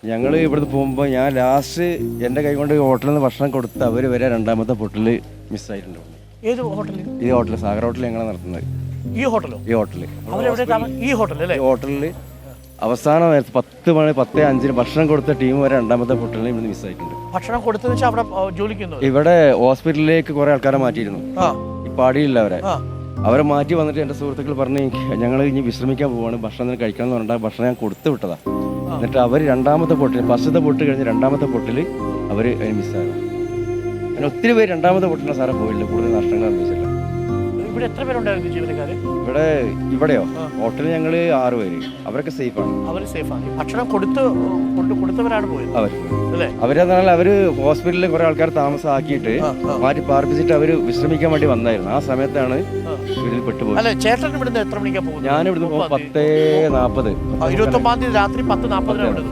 ഞങ്ങൾ ഇവിടുന്ന് പോകുമ്പോൾ ഞാൻ ലാസ്റ്റ് എൻ്റെ കൈ കൊണ്ട് ഹോട്ടലിൽ നിന്ന് ഭക്ഷണം കൊടുത്ത് അവർ വരെ രണ്ടാമത്തെ പൊട്ടിൽ മിസ്സായിട്ടുണ്ട്. ഏത് ഹോട്ടലിൽ? ഈ ഹോട്ടൽ സാഗർ ഹോട്ടൽ ഞങ്ങളാണ് നടത്തുന്നത്. ഈ ഹോട്ടലോ? ഈ ഹോട്ടലിൽ ഈ ഹോട്ടലല്ലേ? ഈ ഹോട്ടലിൽ അവസാന നേരത്ത് 10:05 ഭക്ഷണം കൊടുത്ത ടീം വരെ രണ്ടാമത്തെ പൊട്ടലിൽ ഇന്ന് മിസ്സായിട്ടുണ്ട്. ഭക്ഷണം കൊടുത്തതെന്ന് വെച്ചാൽ അവിടെ ജോലിക്കുന്നു. ഇവിടെ ഹോസ്പിറ്റലിലേക്ക് കുറെ ആൾക്കാരെ മാറ്റിയിരുന്നു. ഈ പാടിയില്ല അവരെ മാറ്റി വന്നിട്ട് എൻ്റെ സുഹൃത്തുക്കൾ പറഞ്ഞ് ഞങ്ങൾ ഇനി വിശ്രമിക്കാൻ പോവാണ്, ഭക്ഷണം കഴിക്കണം എന്ന് പറഞ്ഞാൽ ഭക്ഷണം ഞാൻ കൊടുത്തു വിട്ടതാ. എന്നിട്ട് അവർ രണ്ടാമത്തെ പൊട്ടിൽ, ഫസ്റ്റത്തെ പൊട്ട് കഴിഞ്ഞ് രണ്ടാമത്തെ പൊട്ടിൽ അവർ അതിന് മിസ്സാകും. അങ്ങനെ ഒത്തിരി പേര് രണ്ടാമത്തെ പൊട്ടിലാണ് സാറെ പോയില്ല, കൂടുതൽ നഷ്ടങ്ങൾ അനുഭവിച്ചില്ല. ഇവിടെ എത്ര പേരുണ്ടായിരുന്നു ജീവനക്കാർ? ഇവിടെയോ ഹോട്ടലിൽ ഞങ്ങൾ 6 പേര്. അവരൊക്കെ സേഫാണ്. അവർ സേഫാണ്. ഭക്ഷണം കൊടുത്തവരാണ് പോയത്. അവരെന്നാൽ അവര് ഹോസ്പിറ്റലിൽ കുറെ ആൾക്കാർ താമസമാക്കിയിട്ട് മാറ്റി പാർപ്പിച്ചിട്ട് അവര് വിശ്രമിക്കാൻ വേണ്ടി വന്നായിരുന്നു. ആ സമയത്താണ് ഇതിൽ പെട്ടുപോയത്. അല്ല, ചേട്ടൻ ഇവിടുന്ന് എത്ര മണിക്കാ പോകുന്നത്? ഞാൻ ഇവിടുന്ന് 10:40. 29 രാത്രി 10:40